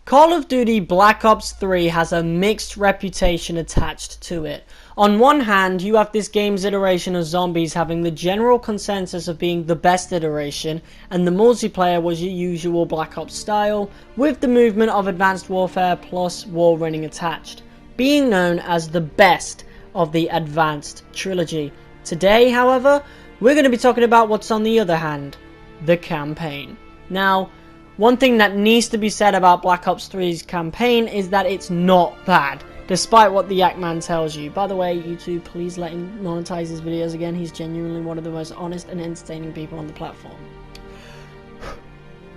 Call of Duty Black Ops 3 has a mixed reputation attached to it. On one hand, you have this game's iteration of zombies having the general consensus of being the best iteration, and the multiplayer was your usual Black Ops style, with the movement of Advanced Warfare plus wall running attached, being known as the best of the Advanced trilogy. Today, however, we're going to be talking about what's on the other hand, the campaign. Now, one thing that needs to be said about Black Ops 3's campaign is that it's not bad, despite what the Yak Man tells you. By the way, YouTube, please let him monetize his videos again. He's genuinely one of the most honest and entertaining people on the platform.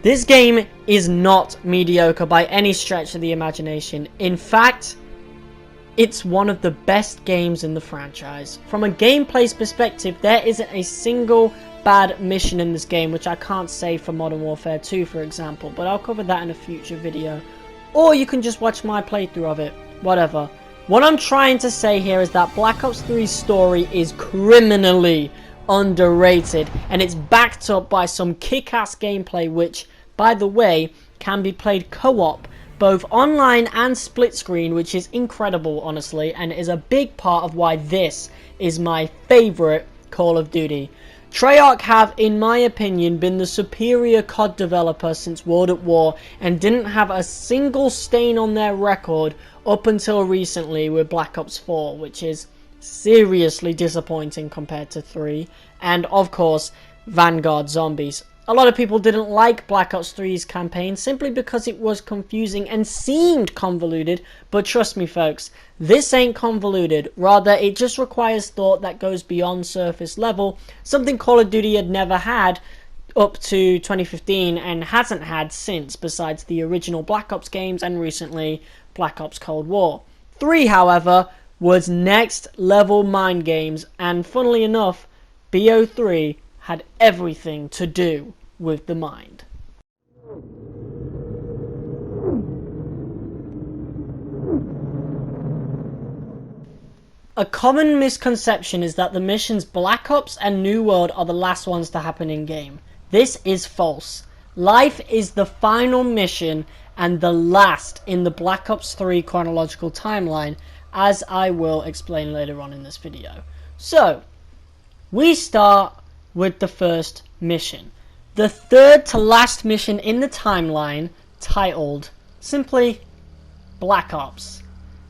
This game is not mediocre by any stretch of the imagination. In fact, it's one of the best games in the franchise. From a gameplay perspective, there isn't a single bad mission in this game, which I can't say for Modern Warfare 2, for example, but I'll cover that in a future video. Or you can just watch my playthrough of it. Whatever. What I'm trying to say here is that Black Ops 3's story is criminally underrated, and it's backed up by some kick-ass gameplay, which, by the way, can be played co-op, both online and split screen, which is incredible, honestly, and is a big part of why this is my favourite Call of Duty. Treyarch have, in my opinion, been the superior COD developer since World at War and didn't have a single stain on their record up until recently with Black Ops 4, which is seriously disappointing compared to 3, and of course Vanguard Zombies. A lot of people didn't like Black Ops 3's campaign simply because it was confusing and seemed convoluted, but trust me folks, this ain't convoluted. Rather, it just requires thought that goes beyond surface level, something Call of Duty had never had up to 2015 and hasn't had since, besides the original Black Ops games and recently Black Ops Cold War. 3, however, was next level mind games, and funnily enough, BO3 had everything to do with the mind. A common misconception is that the missions Black Ops and New World are the last ones to happen in game. This is false. Life is the final mission and the last in the Black Ops 3 chronological timeline, as I will explain later on in this video. So, we start with the first mission. The third to last mission in the timeline, titled simply Black Ops.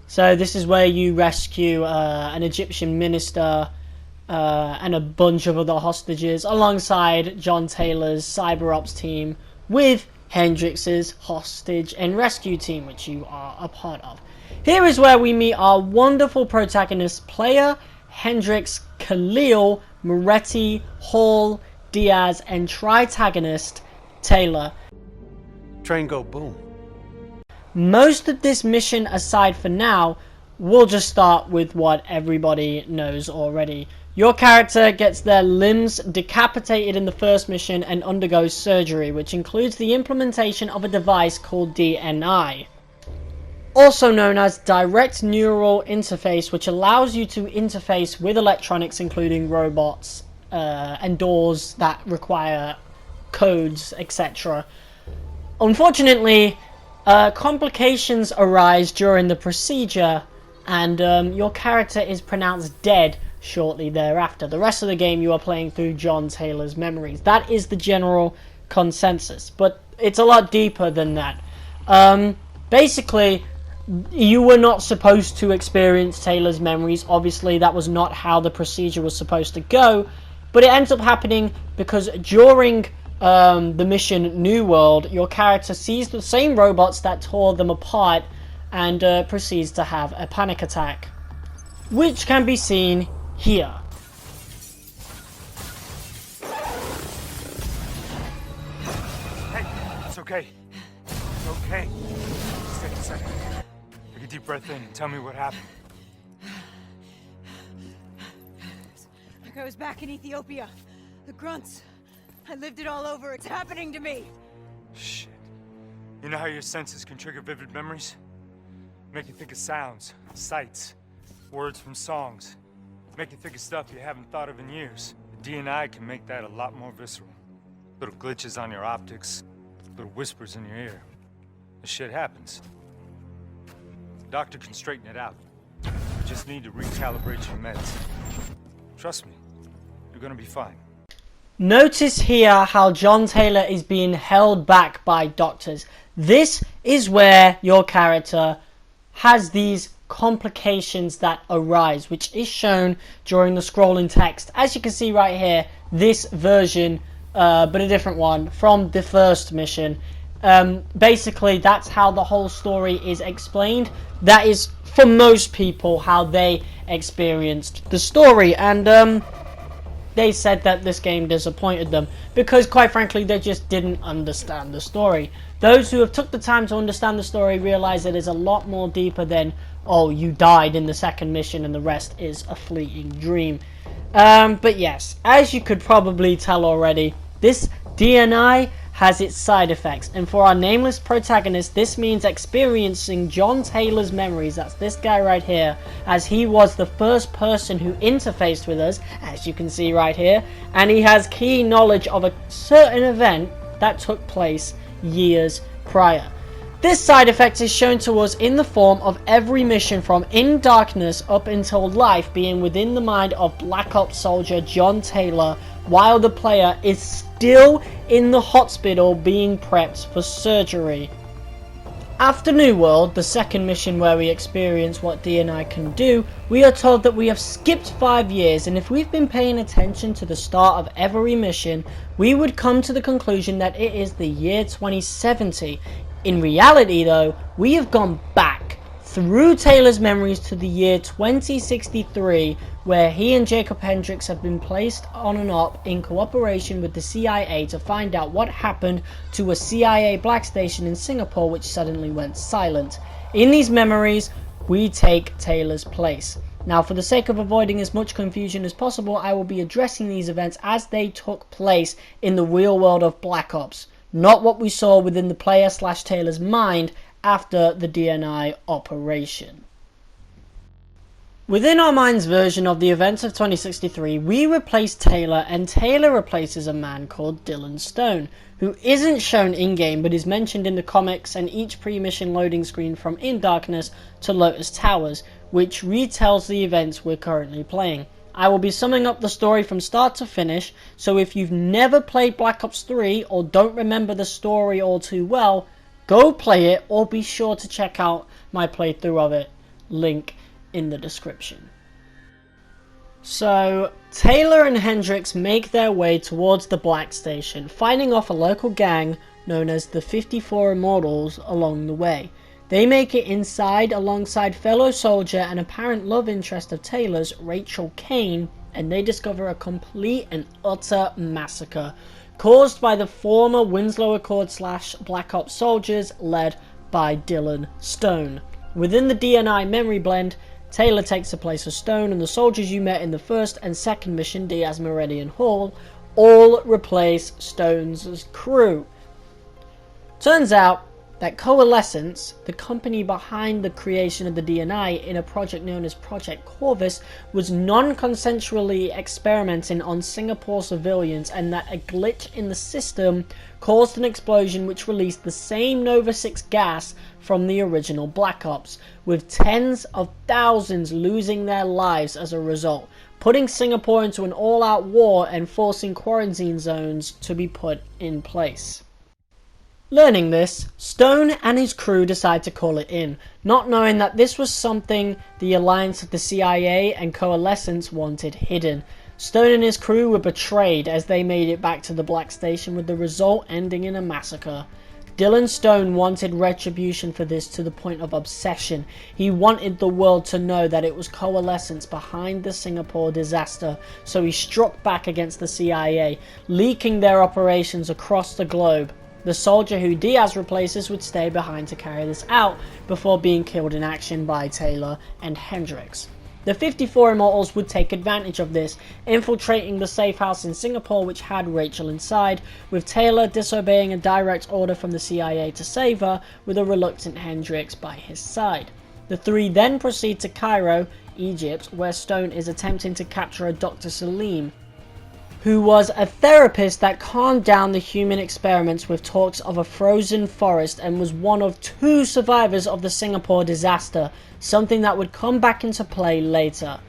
So this is where you rescue an Egyptian minister and a bunch of other hostages alongside John Taylor's cyber ops team with Hendrix's hostage and rescue team, which you are a part of. Here is where we meet our wonderful protagonist player, Hendrix, Khalil, Moretti, Hall, Diaz, and tritagonist Taylor. Train go boom. Most of this mission aside for now, we'll just start with what everybody knows already. Your character gets their limbs decapitated in the first mission and undergoes surgery, which includes the implementation of a device called D.N.I, also known as Direct Neural Interface, which allows you to interface with electronics, including robots and doors that require codes, etc. Unfortunately, complications arise during the procedure, and your character is pronounced dead shortly thereafter. The rest of the game you are playing through John Taylor's memories. That is the general consensus, but it's a lot deeper than that. Basically, you were not supposed to experience Taylor's memories. Obviously, that was not how the procedure was supposed to go, but it ends up happening because during the mission New World, your character sees the same robots that tore them apart and proceeds to have a panic attack, which can be seen here. Hey, it's okay. It's okay. Just take a second. Take a deep breath in and tell me what happened. Like I was back in Ethiopia. The grunts. I lived it all over. It's happening to me. Shit. You know how your senses can trigger vivid memories? Make you think of sounds, sights, words from songs. Make you think of stuff you haven't thought of in years. The D.N.I can make that a lot more visceral. Little glitches on your optics, little whispers in your ear. This shit happens. The doctor can straighten it out. You just need to recalibrate your meds. Trust me, you're gonna be fine. Notice here how John Taylor is being held back by doctors. This is where your character has these complications that arise, which is shown during the scrolling text. As you can see right here, this version, but a different one from the first mission. Basically, that's how the whole story is explained. That is, for most people, how they experienced the story. And they said that this game disappointed them because, quite frankly, they just didn't understand the story. Those who have took the time to understand the story realize it is a lot more deeper than, oh, you died in the second mission and the rest is a fleeting dream. But yes, as you could probably tell already, this D.N.I. has its side effects, and for our nameless protagonist, this means experiencing John Taylor's memories, that's this guy right here, as he was the first person who interfaced with us, as you can see right here, and he has key knowledge of a certain event that took place years prior. This side effect is shown to us in the form of every mission from In Darkness up until life being within the mind of Black Ops soldier John Taylor, while the player is still in the hospital being prepped for surgery. After New World, the second mission where we experience what D.N.I. can do, we are told that we have skipped 5 years, and if we've been paying attention to the start of every mission, we would come to the conclusion that it is the year 2070. In reality though, we have gone back through Taylor's memories to the year 2063, where he and Jacob Hendricks have been placed on and up in cooperation with the CIA to find out what happened to a CIA black station in Singapore which suddenly went silent. In these memories, we take Taylor's place. Now, for the sake of avoiding as much confusion as possible, I will be addressing these events as they took place in the real world of Black Ops, not what we saw within the player/Taylor's mind after the D.N.I. operation. Within our mind's version of the events of 2063, we replace Taylor, and Taylor replaces a man called Dylan Stone, who isn't shown in-game but is mentioned in the comics and each pre-mission loading screen from In Darkness to Lotus Towers, which retells the events we're currently playing. I will be summing up the story from start to finish, so if you've never played Black Ops 3 or don't remember the story all too well, go play it or be sure to check out my playthrough of it. Link in the description. So, Taylor and Hendricks make their way towards the Black Station, fighting off a local gang known as the 54 Immortals along the way. They make it inside alongside fellow soldier and apparent love interest of Taylor's, Rachel Kane, and they discover a complete and utter massacre caused by the former Winslow Accord / Black Ops soldiers led by Dylan Stone. Within the D.N.I. memory blend, Taylor takes the place of Stone, and the soldiers you met in the first and second mission, Diaz, Meridian Hall, all replace Stone's crew. Turns out that Coalescence, the company behind the creation of the D.N.I. in a project known as Project Corvus, was non-consensually experimenting on Singapore civilians, and that a glitch in the system caused an explosion which released the same Nova 6 gas from the original Black Ops, with tens of thousands losing their lives as a result, putting Singapore into an all-out war and forcing quarantine zones to be put in place. Learning this, Stone and his crew decide to call it in, not knowing that this was something the alliance of the CIA and Coalescence wanted hidden. Stone and his crew were betrayed as they made it back to the Black Station, with the result ending in a massacre. Dylan Stone wanted retribution for this to the point of obsession. He wanted the world to know that it was Coalescence behind the Singapore disaster, so he struck back against the CIA, leaking their operations across the globe. The soldier who Diaz replaces would stay behind to carry this out before being killed in action by Taylor and Hendricks. The 54 Immortals would take advantage of this, infiltrating the safe house in Singapore which had Rachel inside, with Taylor disobeying a direct order from the CIA to save her, with a reluctant Hendricks by his side. The three then proceed to Cairo, Egypt, where Stone is attempting to capture a Dr. Salim. who was a therapist that calmed down the human experiments with talks of a frozen forest and was one of 2 survivors of the Singapore disaster, something that would come back into play later.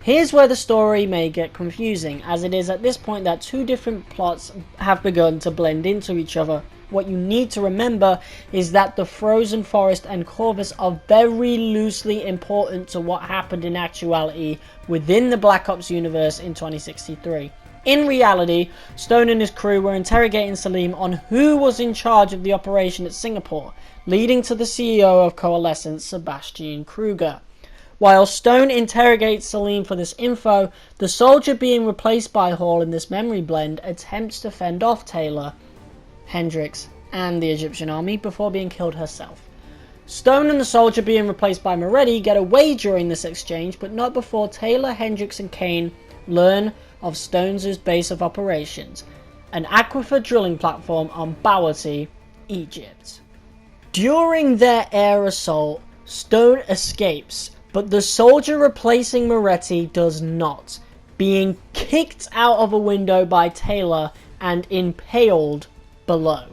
Here's where the story may get confusing, as it is at this point that 2 different plots have begun to blend into each other. What you need to remember is that the frozen forest and Corvus are very loosely important to what happened in actuality within the Black Ops universe in 2063. In reality, Stone and his crew were interrogating Salim on who was in charge of the operation at Singapore, leading to the CEO of Coalescence, Sebastian Kruger. While Stone interrogates Salim for this info, the soldier being replaced by Hall in this memory blend attempts to fend off Taylor, Hendricks, and the Egyptian army before being killed herself. Stone and the soldier being replaced by Moretti get away during this exchange, but not before Taylor, Hendricks, and Kane learn of Stone's base of operations, an aquifer drilling platform on Bawati, Egypt. During their air assault, Stone escapes, but the soldier replacing Moretti does not, being kicked out of a window by Taylor and impaled below.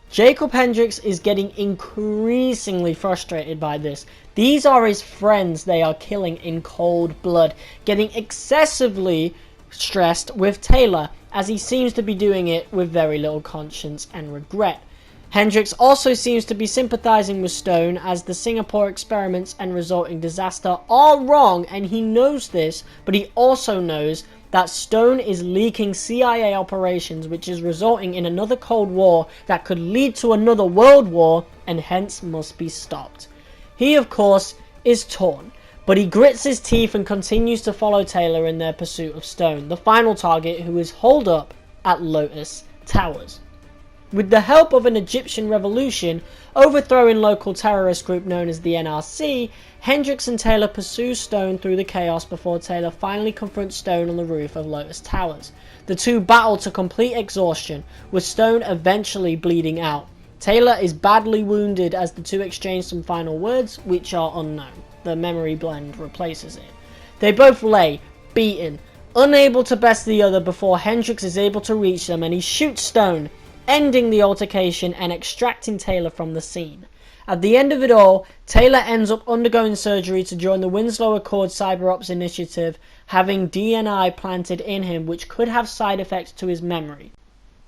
Jacob Hendricks is getting increasingly frustrated by this. These are his friends they are killing in cold blood, getting excessively stressed with Taylor, as he seems to be doing it with very little conscience and regret. Hendricks also seems to be sympathizing with Stone, as the Singapore experiments and resulting disaster are wrong, and he knows this, but he also knows that Stone is leaking CIA operations, which is resulting in another Cold War that could lead to another World War, and hence must be stopped. He, of course, is torn, but he grits his teeth and continues to follow Taylor in their pursuit of Stone, the final target, who is holed up at Lotus Towers. With the help of an Egyptian revolution overthrowing local terrorist group known as the NRC, Hendricks and Taylor pursue Stone through the chaos before Taylor finally confronts Stone on the roof of Lotus Towers. The 2 battle to complete exhaustion, with Stone eventually bleeding out. Taylor is badly wounded as the 2 exchange some final words, which are unknown. The memory blend replaces it. They both lay, beaten, unable to best the other before Hendricks is able to reach them, and he shoots Stone, ending the altercation and extracting Taylor from the scene. At the end of it all, Taylor ends up undergoing surgery to join the Winslow Accord Cyber Ops initiative, having D.N.I. planted in him, which could have side effects to his memory.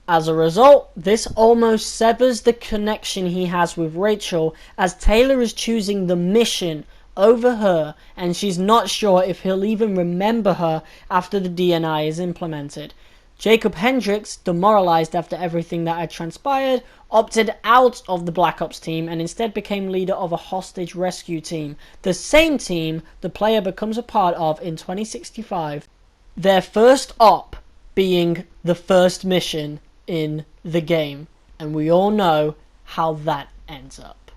As a result, this almost severs the connection he has with Rachel, as Taylor is choosing the mission over her, and she's not sure if he'll even remember her after the D.N.I. is implemented. Jacob Hendricks, demoralized after everything that had transpired, opted out of the Black Ops team and instead became leader of a hostage rescue team, the same team the player becomes a part of in 2065, their first op being the first mission in the game, and we all know how that ends up.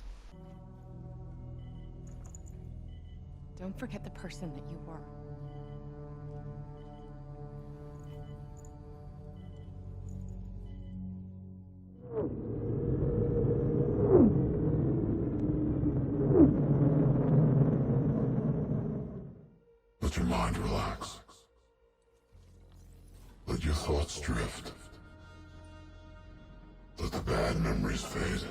Don't forget the person that you were. Let your mind relax. Let your thoughts drift. Let the bad memories fade.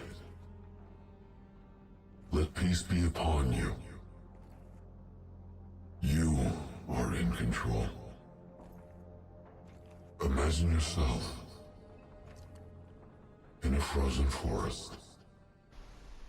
Let peace be upon you. You are in control. Imagine yourself in a frozen forest.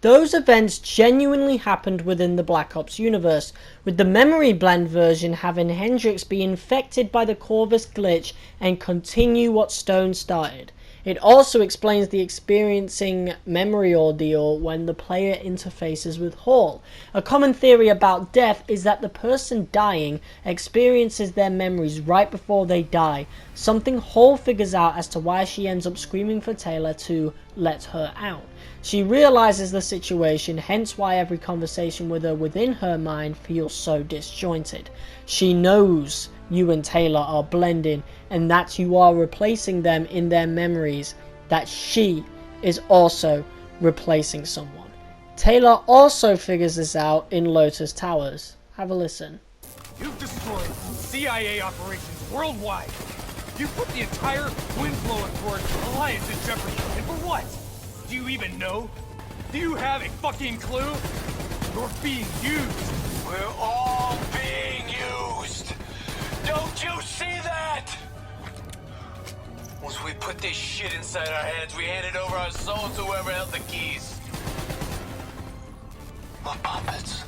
Those events genuinely happened within the Black Ops universe, with the memory blend version having Hendricks be infected by the Corvus glitch and continue what Stone started. It also explains the experiencing memory ordeal when the player interfaces with Hall. A common theory about death is that the person dying experiences their memories right before they die, something Hall figures out as to why she ends up screaming for Taylor to let her out. She realizes the situation, hence why every conversation with her within her mind feels so disjointed. She knows you and Taylor are blending, and that you are replacing them in their memories, that she is also replacing someone. Taylor also figures this out in Lotus Towers. Have a listen. You've destroyed CIA operations worldwide. You put the entire wind-blowing Purge alliance in jeopardy, and for what? Do you even know? Do you have a fucking clue? You're being used. We're all being used. Don't you see that? Once we put this shit inside our heads, we handed over our souls to whoever held the keys. We're puppets.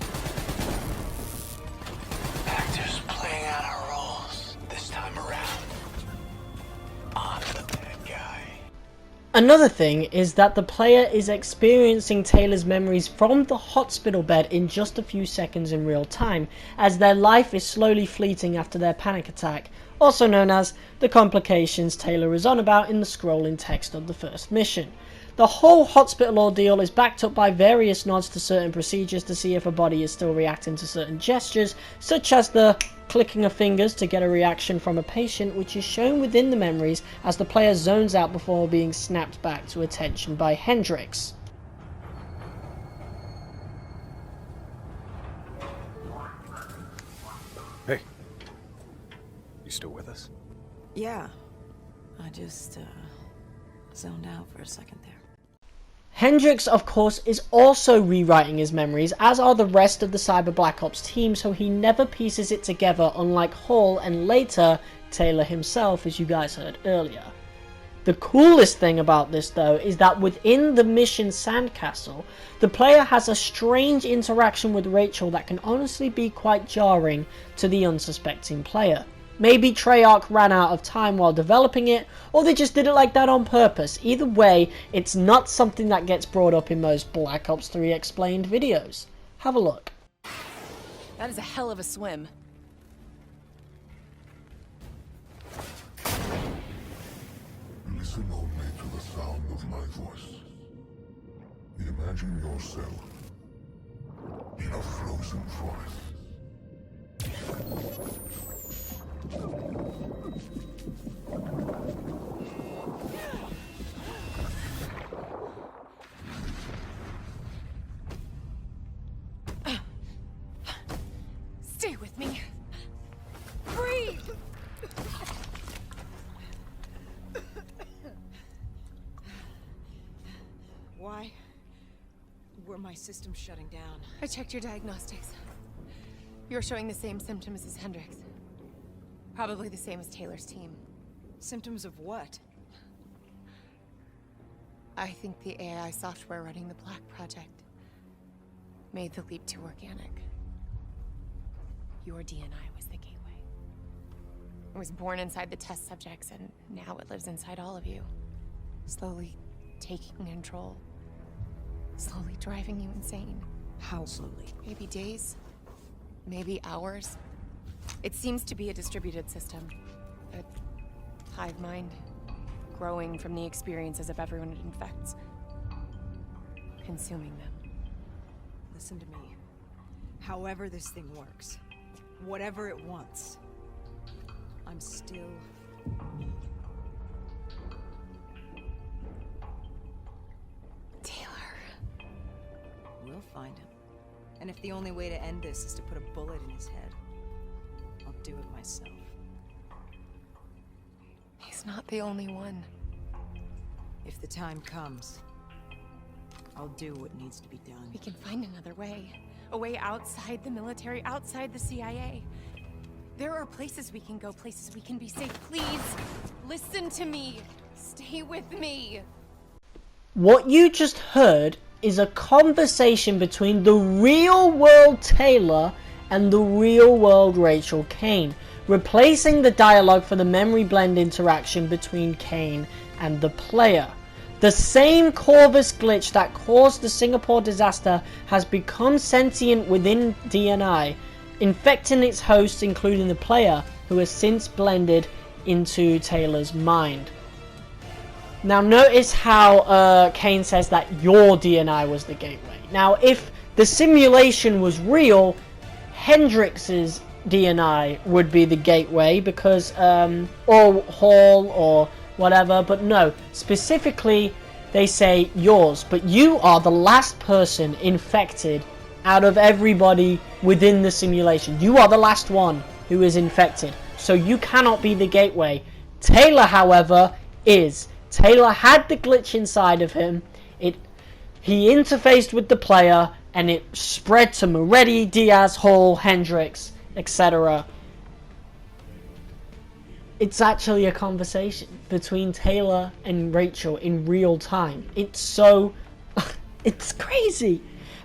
Actors playing out our roles. This time around, I'm the bad guy. Another thing is that the player is experiencing Taylor's memories from the hospital bed in just a few seconds in real time, as their life is slowly fleeting after their panic attack, also known as the complications Taylor is on about in the scrolling text of the first mission. The whole hospital ordeal is backed up by various nods to certain procedures to see if a body is still reacting to certain gestures, such as the clicking of fingers to get a reaction from a patient, which is shown within the memories as the player zones out before being snapped back to attention by Hendrix. Hey. You still with us? Yeah. I just, zoned out for a second there. Hendrix, of course, is also rewriting his memories, as are the rest of the Cyber Black Ops team, so he never pieces it together, unlike Hall and later Taylor himself, as you guys heard earlier. The coolest thing about this, though, is that within the mission Sandcastle, the player has a strange interaction with Rachel that can honestly be quite jarring to the unsuspecting player. Maybe Treyarch ran out of time while developing it, or they just did it like that on purpose. Either way, it's not something that gets brought up in most Black Ops 3 explained videos. Have a look. That is a hell of a swim. Listen only to the sound of my voice. Imagine yourself in a frozen forest. Stay with me. Breathe! Why were my systems shutting down? I checked your diagnostics. You're showing the same symptoms as Hendrix. Probably the same as Taylor's team. Symptoms of what? I think the AI software running the Black Project made the leap to organic. Your D.N.I. was the gateway. It was born inside the test subjects, and now it lives inside all of you. Slowly taking control. Slowly driving you insane. How slowly? Maybe days. Maybe hours. It seems to be a distributed system. A hive mind. Growing from the experiences of everyone it infects. Consuming them. Listen to me. However this thing works, whatever it wants, I'm still me. Taylor. We'll find him. And if the only way to end this is to put a bullet in his head, I'll do it myself. He's not the only one. If the time comes, I'll do what needs to be done. We can find another way. A way outside the military, outside the C.I.A. There are places we can go, places we can be safe. Please, listen to me. Stay with me. What you just heard is a conversation between the real-world Taylor and the real-world Rachel Kane, replacing the dialogue for the memory blend interaction between Kane and the player. The same Corvus glitch that caused the Singapore disaster has become sentient within D.N.I, infecting its hosts, including the player, who has since blended into Taylor's mind. Now notice how Kane says that your D.N.I was the gateway. Now if the simulation was real, Hendrix's D.N.I would be the gateway because, or Hall or whatever, but no, specifically they say yours, but you are the last person infected out of everybody within the simulation. You are the last one who is infected, so you cannot be the gateway. Taylor, however, is. Taylor had the glitch inside of him. He interfaced with the player, and it spread to Moretti, Diaz, Hall, Hendricks, etc. It's actually a conversation between Taylor and Rachel in real time. It's so... it's crazy.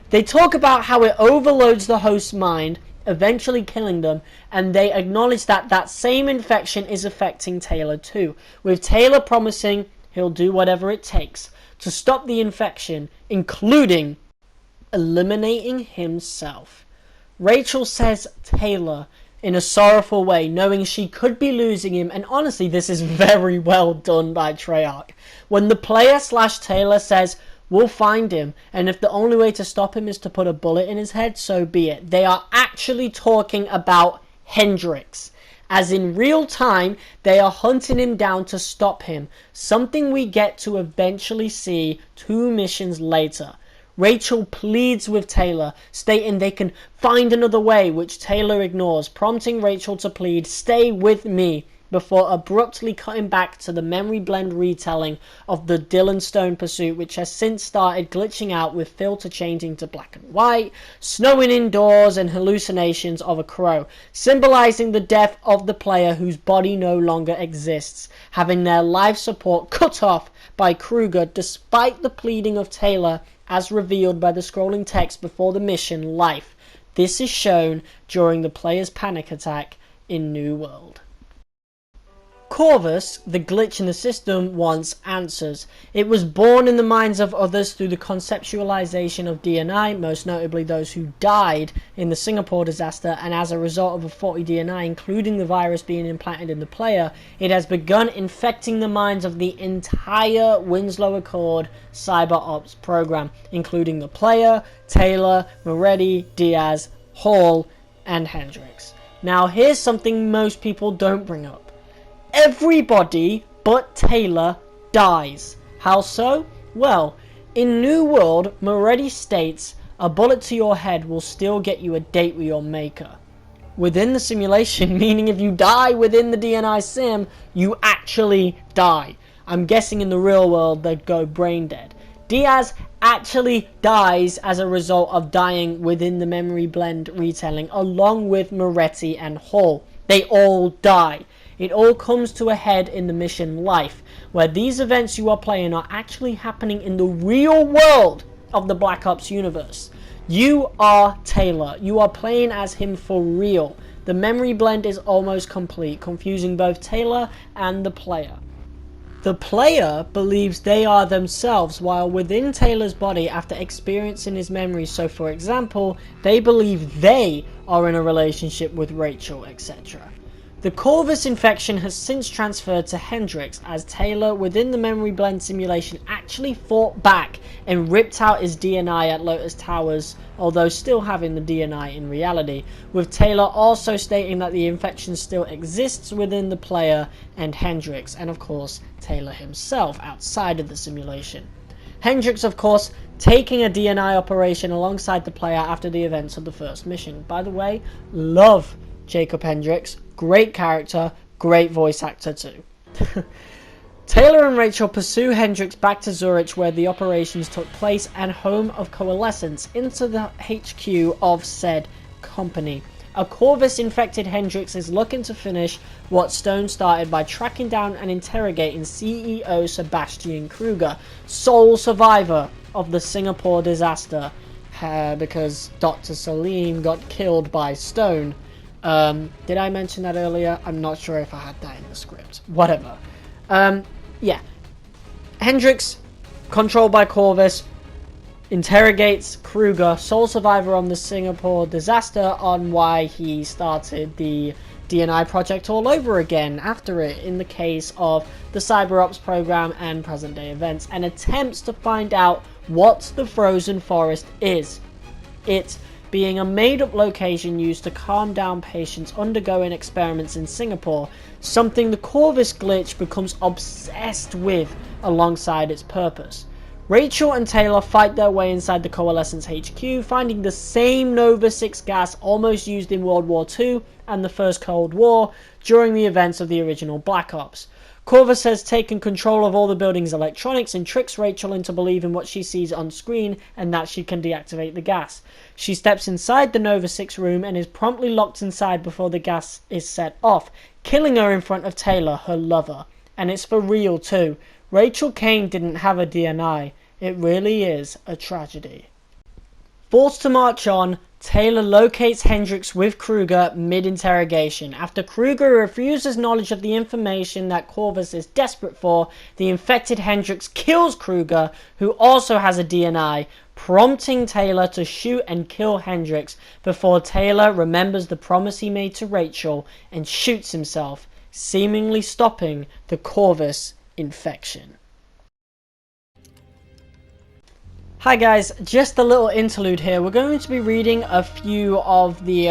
They talk about how it overloads the host's mind, eventually killing them, and they acknowledge that that same infection is affecting Taylor too, with Taylor promising he'll do whatever it takes to stop the infection, including eliminating himself. Rachel says Taylor in a sorrowful way, knowing she could be losing him, and honestly, this is very well done by Treyarch. When the player / Taylor says, we'll find him, and if the only way to stop him is to put a bullet in his head, so be it. They are actually talking about Hendricks. As in real time, they are hunting him down to stop him, something we get to eventually see 2 missions later. Rachel pleads with Taylor, stating they can find another way, which Taylor ignores, prompting Rachel to plead, stay with me, before abruptly cutting back to the memory blend retelling of the Dylan Stone pursuit, which has since started glitching out with filter changing to black and white, snowing indoors, and hallucinations of a crow, symbolizing the death of the player whose body no longer exists, having their life support cut off by Kruger despite the pleading of Taylor as revealed by the scrolling text before the mission life. This is shown during the player's panic attack in New World. Corvus, the glitch in the system, wants answers. It was born in the minds of others through the conceptualization of D.N.I, most notably those who died in the Singapore disaster, and as a result of a faulty D.N.I, including the virus being implanted in the player, it has begun infecting the minds of the entire Winslow Accord cyber ops program, including the player, Taylor, Moretti, Diaz, Hall, and Hendricks. Now here's something most people don't bring up. Everybody but Taylor dies. How so? Well, in New World, Moretti states a bullet to your head will still get you a date with your maker. Within the simulation, meaning if you die within the D.N.I sim, you actually die. I'm guessing in the real world they'd go brain dead. Diaz actually dies as a result of dying within the memory blend retelling, along with Moretti and Hall. They all die. It all comes to a head in the mission life, where these events you are playing are actually happening in the real world of the Black Ops universe. You are Taylor. You are playing as him for real. The memory blend is almost complete, confusing both Taylor and the player. The player believes they are themselves while within Taylor's body after experiencing his memories. So for example, they believe they are in a relationship with Rachel, etc. The Corvus infection has since transferred to Hendricks, as Taylor within the memory blend simulation actually fought back and ripped out his D.N.I at Lotus Towers, although still having the D.N.I in reality, with Taylor also stating that the infection still exists within the player and Hendricks, and of course Taylor himself outside of the simulation. Hendricks, of course, taking a D.N.I operation alongside the player after the events of the first mission. By the way, love Jacob Hendricks. Great character, great voice actor too. Taylor and Rachel pursue Hendricks back to Zurich where the operations took place and home of Coalescence into the HQ of said company. A Corvus-infected Hendricks is looking to finish what Stone started by tracking down and interrogating CEO Sebastian Kruger, sole survivor of the Singapore disaster, because Dr. Salim got killed by Stone. Did I mention that earlier? I'm not sure if I had that in the script. Whatever. Yeah. Hendricks, controlled by Corvus, interrogates Kruger, sole survivor on the Singapore disaster, on why he started the D.N.I project all over again after it in the case of the Cyber Ops program and present day events, and attempts to find out what the Frozen Forest is. It being a made-up location used to calm down patients undergoing experiments in Singapore, something the Corvus glitch becomes obsessed with alongside its purpose. Rachel and Taylor fight their way inside the Coalescence HQ, finding the same Nova 6 gas almost used in World War II and the First Cold War during the events of the original Black Ops. Corvus has taken control of all the building's electronics and tricks Rachel into believing what she sees on screen and that she can deactivate the gas. She steps inside the Nova 6 room and is promptly locked inside before the gas is set off, killing her in front of Taylor, her lover. And it's for real too. Rachel Kane didn't have a D.N.I. It really is a tragedy. Forced to march on, Taylor locates Hendricks with Kruger mid-interrogation. After Kruger refuses knowledge of the information that Corvus is desperate for, the infected Hendricks kills Kruger, who also has a D.N.I., prompting Taylor to shoot and kill Hendricks before Taylor remembers the promise he made to Rachel and shoots himself, seemingly stopping the Corvus infection. Hi guys, just a little interlude here. We're going to be reading a few of the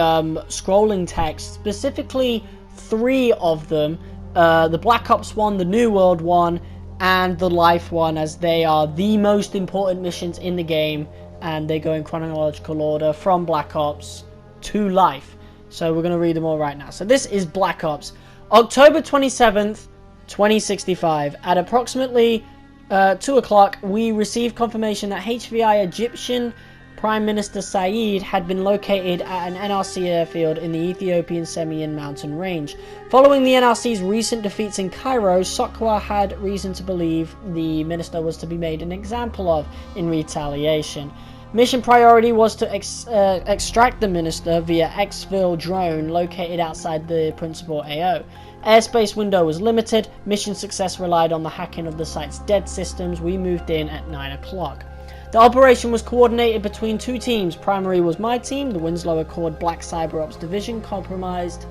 scrolling texts, specifically 3 of them. The Black Ops one, the New World one, and the Life one, as they are the most important missions in the game, and they go in chronological order from Black Ops to Life. So we're going to read them all right now. So this is Black Ops. October 27th, 2065. At approximately 2 o'clock, we received confirmation that HVI Egyptian Prime Minister C.I.A. had been located at an NRC airfield in the Ethiopian Semien mountain range. Following the NRC's recent defeats in Cairo, Sokwa had reason to believe the minister was to be made an example of in retaliation. Mission priority was to extract the minister via exfil drone located outside the principal AO. Airspace window was limited. Mission success relied on the hacking of the site's dead systems. We moved in at 9 o'clock. The operation was coordinated between 2 teams. Primary was my team, the Winslow Accord Black Cyber Ops Division, comprised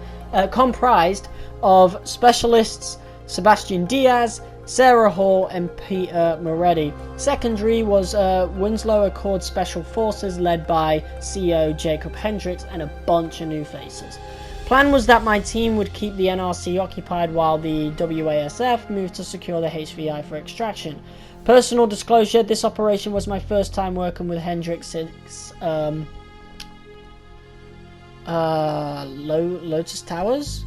of specialists Sebastian Diaz, Sarah Hall and Peter Moretti. Secondary was Winslow Accord Special Forces led by CEO Jacob Hendricks and a bunch of new faces. Plan was that my team would keep the NRC occupied while the WASF moved to secure the HVI for extraction. Personal disclosure, this operation was my first time working with Hendricks since Lotus Towers?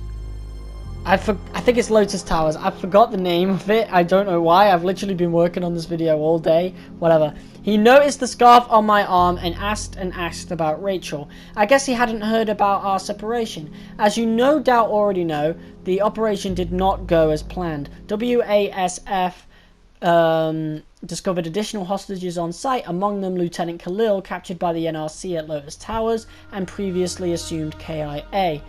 I think it's Lotus Towers. I forgot the name of it. I don't know why. I've literally been working on this video all day. Whatever. He noticed the scarf on my arm and asked about Rachel. I guess he hadn't heard about our separation. As you no doubt already know, the operation did not go as planned. WASF discovered additional hostages on site, among them Lieutenant Khalil, captured by the NRC at Lotus Towers, and previously assumed C.I.A.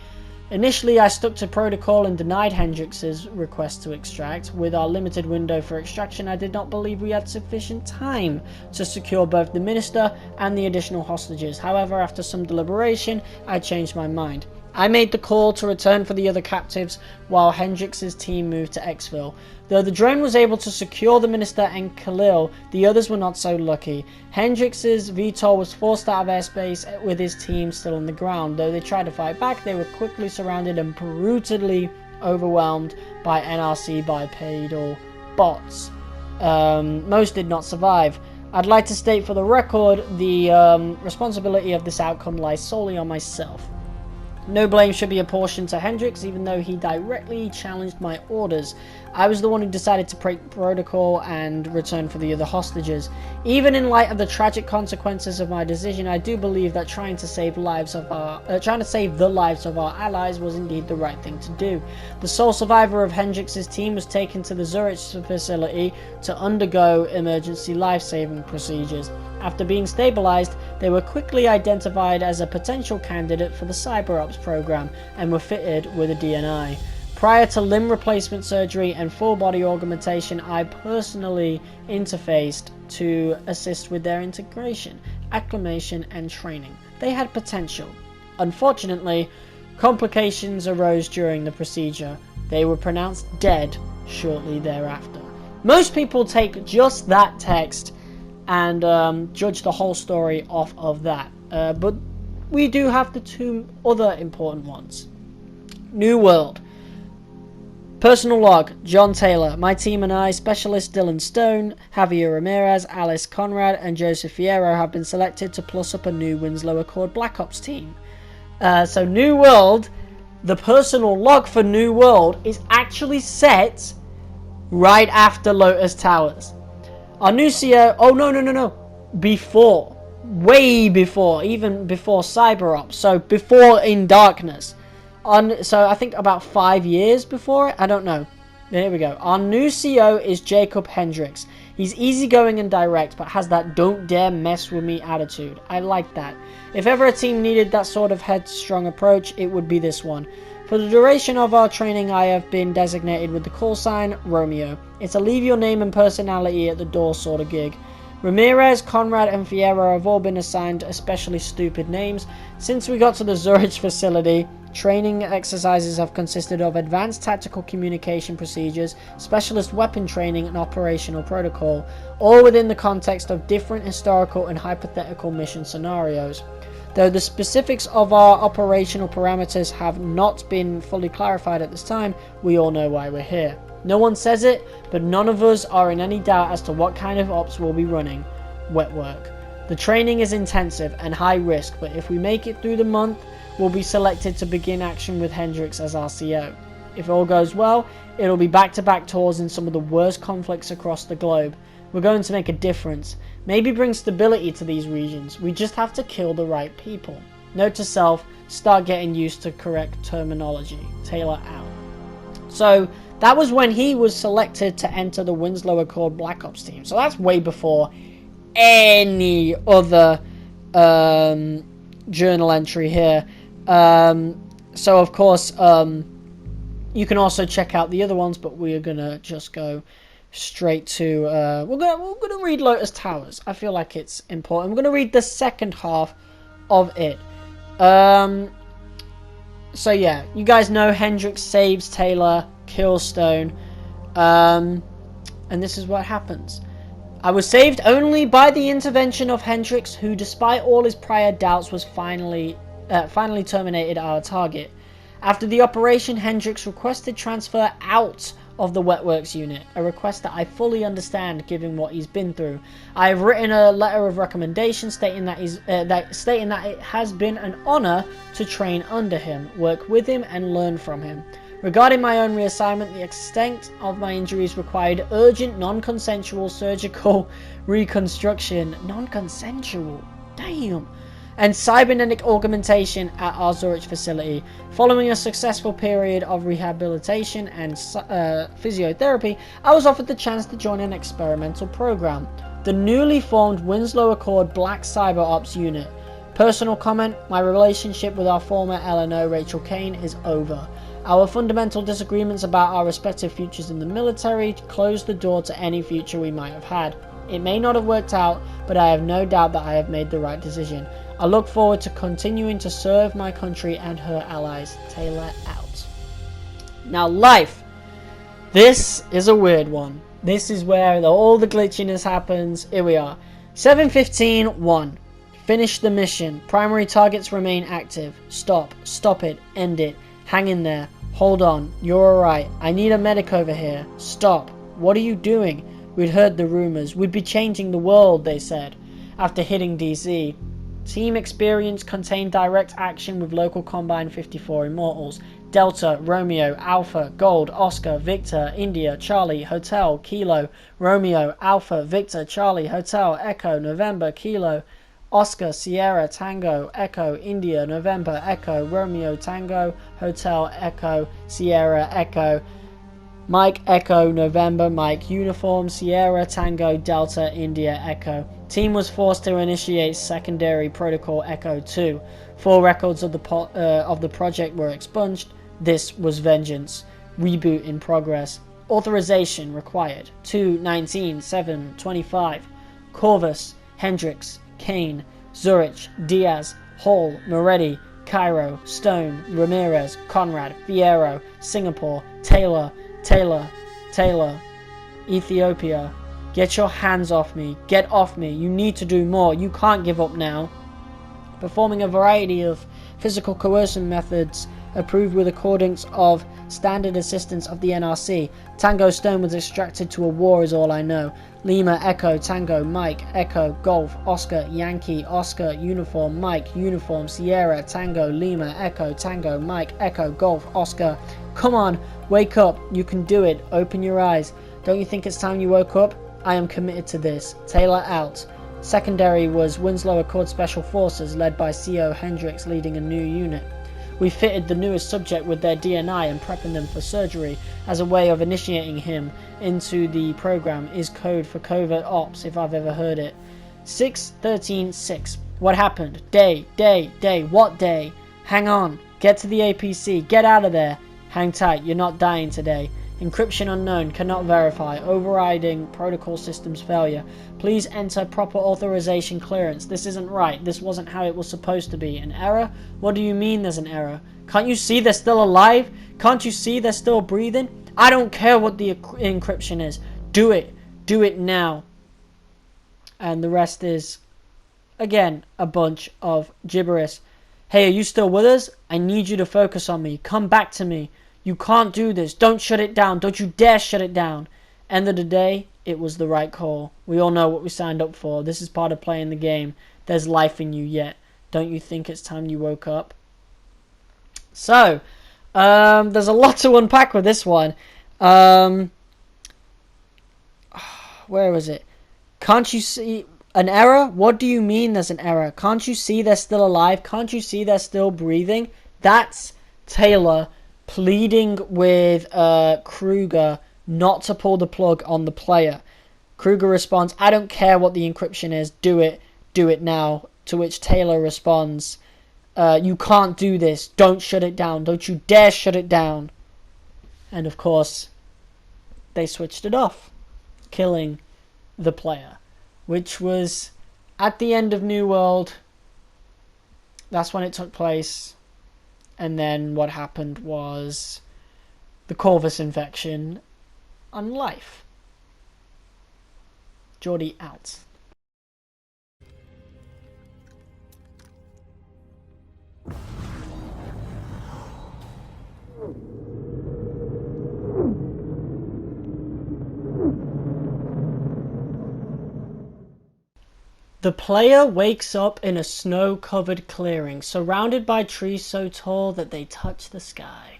Initially, I stuck to protocol and denied Hendricks' request to extract. With our limited window for extraction, I did not believe we had sufficient time to secure both the minister and the additional hostages. However, after some deliberation, I changed my mind. I made the call to return for the other captives while Hendricks' team moved to exfil. Though the drone was able to secure the minister and Khalil, the others were not so lucky. Hendricks' VTOL was forced out of airspace with his team still on the ground. Though they tried to fight back, they were quickly surrounded and brutally overwhelmed by NRC bipedal bots. Most did not survive. I'd like to state for the record, the responsibility of this outcome lies solely on myself. No blame should be apportioned to Hendricks, even though he directly challenged my orders. I was the one who decided to break protocol and return for the other hostages. Even in light of the tragic consequences of my decision, I do believe that trying to save the lives of our allies was indeed the right thing to do. The sole survivor of Hendricks' team was taken to the Zurich facility to undergo emergency life-saving procedures. After being stabilized, they were quickly identified as a potential candidate for the Cyber Ops program and were fitted with a D.N.I. Prior to limb replacement surgery and full body augmentation, I personally interfaced to assist with their integration, acclimation, and training. They had potential. Unfortunately, complications arose during the procedure. They were pronounced dead shortly thereafter. Most people take just that text and judge the whole story off of that. But we do have the 2 other important ones. New World. Personal log, John Taylor. My team and I, Specialist Dylan Stone, Javier Ramirez, Alice Conrad, and Joseph Fierro have been selected to plus up a new Winslow Accord Black Ops team. So New World, the personal log for New World is actually set right after Lotus Towers. Our new CO, oh no, before, way before, even before Cyber Ops, so before In Darkness. So I think about 5 years before it, I don't know. There we go. Our new CO is Jacob Hendricks. He's easygoing and direct, but has that don't dare mess with me attitude. I like that. If ever a team needed that sort of headstrong approach, it would be this one. For the duration of our training, I have been designated with the call sign Romeo. It's a leave your name and personality at the door sort of gig. Ramirez, Conrad, and Fierro have all been assigned especially stupid names. Since we got to the Zurich facility, training exercises have consisted of advanced tactical communication procedures, specialist weapon training, and operational protocol, all within the context of different historical and hypothetical mission scenarios. Though the specifics of our operational parameters have not been fully clarified at this time, we all know why we're here. No one says it, but none of us are in any doubt as to what kind of ops we'll be running. Wet work. The training is intensive and high risk, but if we make it through the month, we'll be selected to begin action with Hendricks as our CO. If all goes well, it'll be back-to-back tours in some of the worst conflicts across the globe. We're going to make a difference. Maybe bring stability to these regions. We just have to kill the right people. Note to self, start getting used to correct terminology. Taylor out. So that was when he was selected to enter the Winslow Accord Black Ops team. So that's way before any other journal entry here. So of course, you can also check out the other ones, but we're gonna just go straight to we're gonna read Lotus Towers. I feel like it's important. We're gonna read the second half of it. So yeah, you guys know Hendricks saves Taylor, kills Stone, and this is what happens. I was saved only by the intervention of Hendricks, who despite all his prior doubts was finally terminated our target. After the operation, Hendricks requested transfer out of the Wetworks unit, a request that I fully understand given what he's been through. I have written a letter of recommendation stating that it has been an honor to train under him, work with him, and learn from him. Regarding my own reassignment, the extent of my injuries required urgent non-consensual surgical reconstruction. Non-consensual? Damn. And cybernetic augmentation at our Zurich facility. Following a successful period of rehabilitation and physiotherapy, I was offered the chance to join an experimental program, the newly formed Winslow Accord Black Cyber Ops Unit. Personal comment, my relationship with our former LNO Rachel Kane is over. Our fundamental disagreements about our respective futures in the military closed the door to any future we might have had. It may not have worked out, but I have no doubt that I have made the right decision. I look forward to continuing to serve my country and her allies. Taylor out. Now, life. This is a weird one. This is where all the glitchiness happens. Here we are. 7:15:1. Finish the mission. Primary targets remain active. Stop. Stop it. End it. Hang in there. Hold on. You're alright. I need a medic over here. Stop. What are you doing? We'd heard the rumors. We'd be changing the world, they said. After hitting DC. Team experience contained direct action with local Combine 54 Immortals. Delta, Romeo, Alpha, Gold, Oscar, Victor, India, Charlie, Hotel, Kilo, Romeo, Alpha, Victor, Charlie, Hotel, Echo, November, Kilo, Oscar, Sierra, Tango, Echo, India, November, Echo, Romeo, Tango, Hotel, Echo, Sierra, Echo, Mike, Echo, November, Mike, Uniform, Sierra, Tango, Delta, India, Echo. Team was forced to initiate secondary protocol Echo 2. 4 records of the project were expunged. This was vengeance. Reboot in progress. Authorization required. 2/19/7/25. Corvus, Hendricks, Kane, Zurich, Diaz, Hall, Moretti, Cairo, Stone, Ramirez, Conrad, Fierro, Singapore, Taylor, Ethiopia. Get your hands off me. Get off me. You need to do more. You can't give up now. Performing a variety of physical coercion methods approved with accordance of standard assistance of the NRC. Tango Stone was extracted to a war is all I know. Lima, Echo, Tango, Mike, Echo, Golf, Oscar, Yankee, Oscar, Uniform, Mike, Uniform, Sierra, Tango, Lima, Echo, Tango, Mike, Echo, Golf, Oscar. Come on, wake up. You can do it. Open your eyes. Don't you think it's time you woke up? I am committed to this. Taylor out. Secondary was Winslow Accord Special Forces, led by C.O. Hendricks, leading a new unit. We fitted the newest subject with their D.N.I. and prepping them for surgery as a way of initiating him into the program is code for covert ops if I've ever heard it. 6-13-6. What happened? Day. What day? Hang on. Get to the APC. Get out of there. Hang tight. You're not dying today. Encryption unknown. Cannot verify. Overriding protocol systems failure. Please enter proper authorization clearance. This isn't right. This wasn't how it was supposed to be. An error? What do you mean there's an error? Can't you see they're still alive? Can't you see they're still breathing? I don't care what the encryption is. Do it. Do it now. And the rest is, again, a bunch of gibberish. Hey, are you still with us? I need you to focus on me. Come back to me. You can't do this. Don't shut it down. Don't you dare shut it down. End of the day, it was the right call. We all know what we signed up for. This is part of playing the game. There's life in you yet. Don't you think it's time you woke up? So, there's a lot to unpack with this one. Where was it? Can't you see an error? What do you mean there's an error? Can't you see they're still alive? Can't you see they're still breathing? That's Taylor pleading with Kruger not to pull the plug on the player. Kruger responds, I don't care what the encryption is, do it now. To which Taylor responds, you can't do this, don't shut it down, don't you dare shut it down. And of course, they switched it off, killing the player, which was at the end of New World. That's when it took place. And then what happened was the Corvus infection on life. Geordie out. The player wakes up in a snow-covered clearing, surrounded by trees so tall that they touch the sky.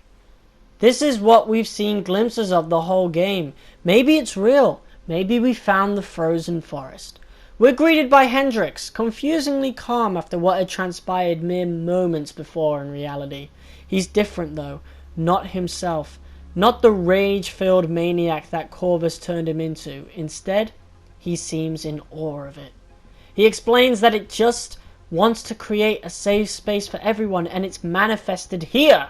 This is what we've seen glimpses of the whole game. Maybe it's real. Maybe we found the frozen forest. We're greeted by Hendricks, confusingly calm after what had transpired mere moments before in reality. He's different though, not himself. Not the rage-filled maniac that Corvus turned him into. Instead, he seems in awe of it. He explains that it just wants to create a safe space for everyone, and it's manifested here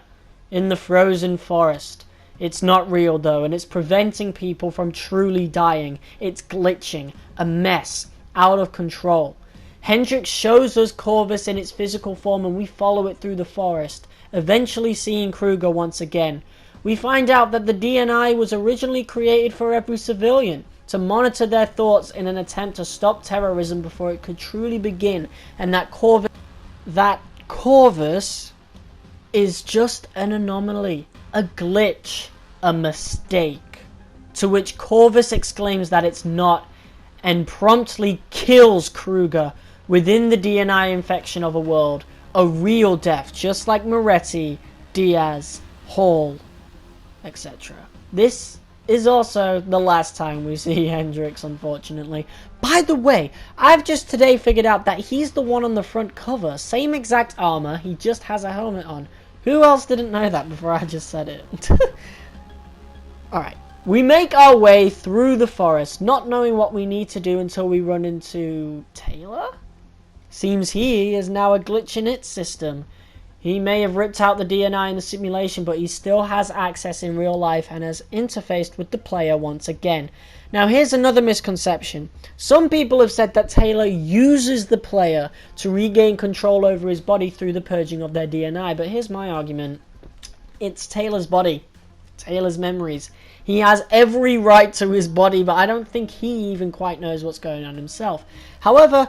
in the frozen forest. It's not real though, and it's preventing people from truly dying. It's glitching, a mess, out of control. Hendricks shows us Corvus in its physical form, and we follow it through the forest, eventually seeing Kruger once again. We find out that the D.N.I. was originally created for every civilian, to monitor their thoughts in an attempt to stop terrorism before it could truly begin, and that Corvus is just an anomaly, a glitch, a mistake. To which Corvus exclaims that it's not, and promptly kills Kruger within the D.N.I. infection of a world, a real death, just like Moretti, Diaz, Hall, etc. This is also the last time we see Hendricks, unfortunately. By the way, I've just today figured out that he's the one on the front cover. Same exact armor, he just has a helmet on. Who else didn't know that before I just said it? Alright, we make our way through the forest, not knowing what we need to do until we run into Taylor? Seems he is now a glitch in its system. He may have ripped out the D.N.I. in the simulation, but he still has access in real life and has interfaced with the player once again. Now here's another misconception. Some people have said that Taylor uses the player to regain control over his body through the purging of their D.N.I. But here's my argument. It's Taylor's body. Taylor's memories. He has every right to his body, but I don't think he even quite knows what's going on himself. However,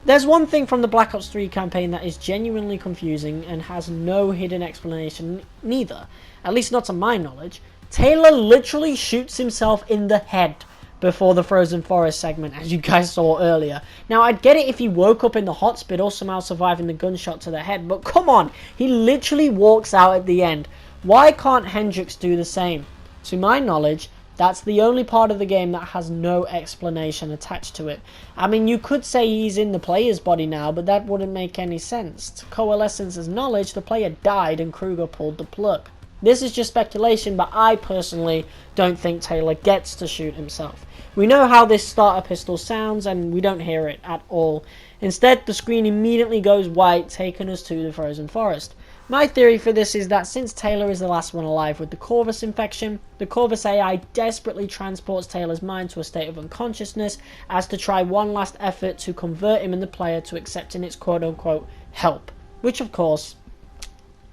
There's one thing from the Black Ops 3 campaign that is genuinely confusing and has no hidden explanation neither, at least not to my knowledge. Taylor literally shoots himself in the head before the Frozen Forest segment, as you guys saw earlier. Now, I'd get it if he woke up in the hospital, somehow surviving the gunshot to the head, but come on, he literally walks out at the end. Why can't Hendricks do the same? To my knowledge, that's the only part of the game that has no explanation attached to it. I mean, you could say he's in the player's body now, but that wouldn't make any sense. To Coalescence's knowledge, the player died and Kruger pulled the plug. This is just speculation, but I personally don't think Taylor gets to shoot himself. We know how this starter pistol sounds, and we don't hear it at all. Instead, the screen immediately goes white, taking us to the Frozen Forest. My theory for this is that since Taylor is the last one alive with the Corvus infection, the Corvus AI desperately transports Taylor's mind to a state of unconsciousness as to try one last effort to convert him and the player to accepting its quote-unquote help, which of course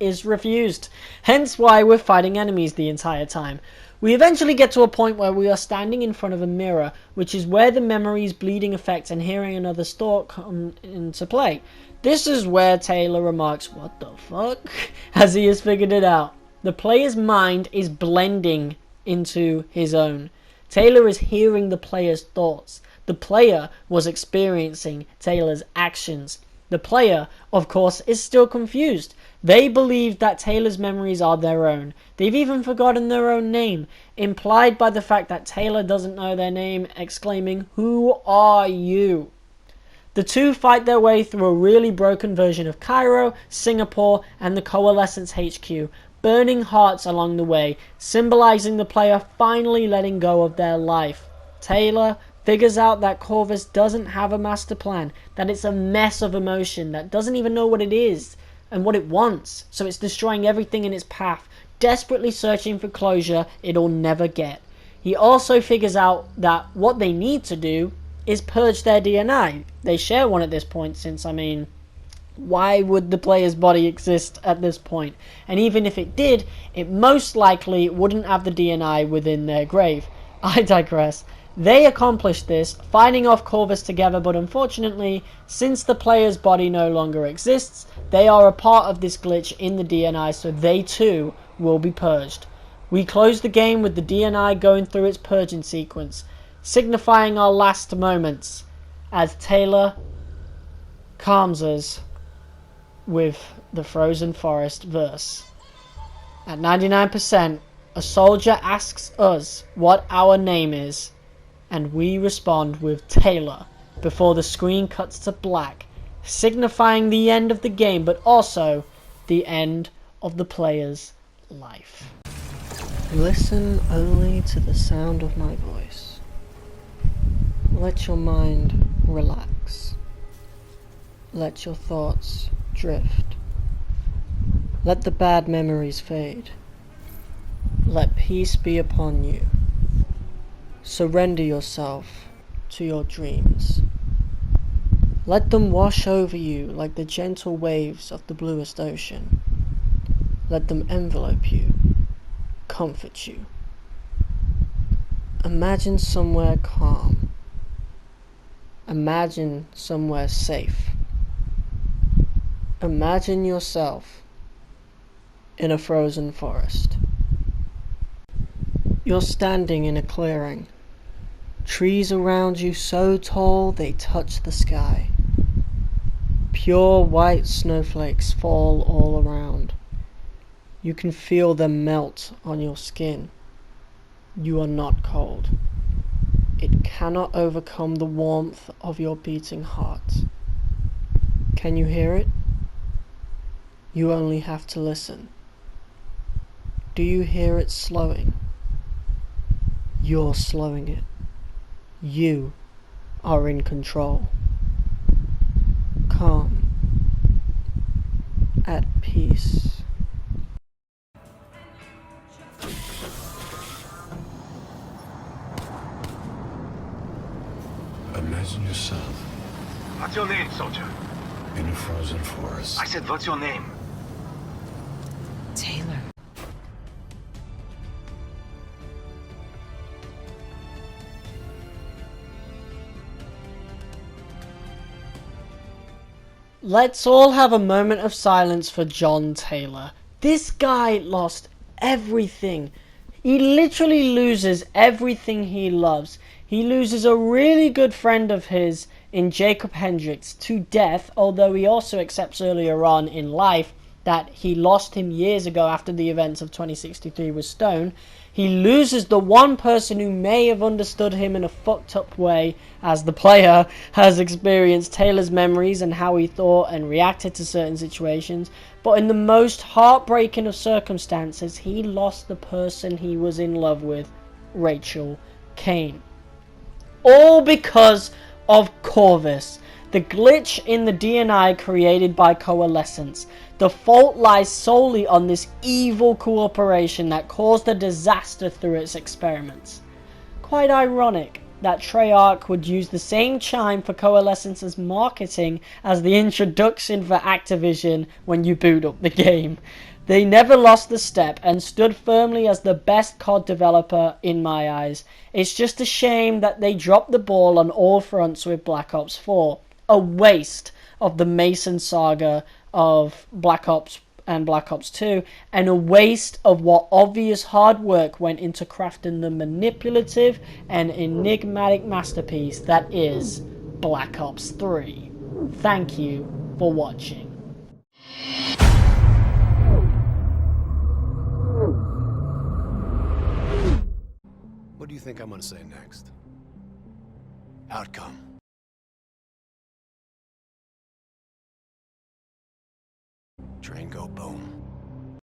is refused. Hence why we're fighting enemies the entire time. We eventually get to a point where we are standing in front of a mirror, which is where the memories, bleeding effect, and hearing another store come into play. This is where Taylor remarks, "What the fuck?" as he has figured it out. The player's mind is blending into his own. Taylor is hearing the player's thoughts. The player was experiencing Taylor's actions. The player, of course, is still confused. They believe that Taylor's memories are their own. They've even forgotten their own name, implied by the fact that Taylor doesn't know their name, exclaiming, "Who are you?" The two fight their way through a really broken version of Cairo, Singapore, and the Coalescence HQ, burning hearts along the way, symbolizing the player finally letting go of their life. Taylor figures out that Corvus doesn't have a master plan, that it's a mess of emotion that doesn't even know what it is and what it wants, so it's destroying everything in its path, desperately searching for closure it'll never get. He also figures out that what they need to do is purge their D.N.I. They share one at this point, since, I mean, why would the player's body exist at this point? And even if it did, it most likely wouldn't have the D.N.I. within their grave. I digress. They accomplished this, fighting off Corvus together, but unfortunately, since the player's body no longer exists, they are a part of this glitch in the D.N.I., so they too will be purged. We close the game with the D.N.I. going through its purging sequence, signifying our last moments, as Taylor calms us with the Frozen Forest verse. At 99%, a soldier asks us what our name is, and we respond with Taylor before the screen cuts to black, signifying the end of the game, but also the end of the player's life. Listen only to the sound of my voice. Let your mind relax. Let your thoughts drift. Let the bad memories fade. Let peace be upon you. Surrender yourself to your dreams. Let them wash over you like the gentle waves of the bluest ocean. Let them envelope you, comfort you. Imagine somewhere calm. Imagine somewhere safe. Imagine yourself in a frozen forest. You're standing in a clearing. Trees around you so tall they touch the sky. Pure white snowflakes fall all around. You can feel them melt on your skin. You are not cold. It cannot overcome the warmth of your beating heart. Can you hear it? You only have to listen. Do you hear it slowing? You're slowing it. You are in control. Calm. At peace. Imagine yourself What's your name, soldier? in a frozen forest. I said, what's your name? Taylor. Let's all have a moment of silence for John Taylor. This guy lost everything. He literally loses everything he loves. He loses a really good friend of his in Jacob Hendricks to death, although he also accepts earlier on in life that he lost him years ago after the events of 2063 with Stone. He loses the one person who may have understood him in a fucked up way, as the player has experienced Taylor's memories and how he thought and reacted to certain situations. But in the most heartbreaking of circumstances, he lost the person he was in love with, Rachel Kane. All because of Corvus, the glitch in the D.N.I. created by Coalescence. The fault lies solely on this evil corporation that caused a disaster through its experiments. Quite ironic that Treyarch would use the same chime for Coalescence's marketing as the introduction for Activision when you boot up the game. They never lost the step and stood firmly as the best COD developer in my eyes. It's just a shame that they dropped the ball on all fronts with Black Ops 4. A waste of the Mason saga of Black Ops and Black Ops 2, and a waste of what obvious hard work went into crafting the manipulative and enigmatic masterpiece that is Black Ops 3. Thank you for watching. What do you think I'm gonna say next? Outcome. Train go boom.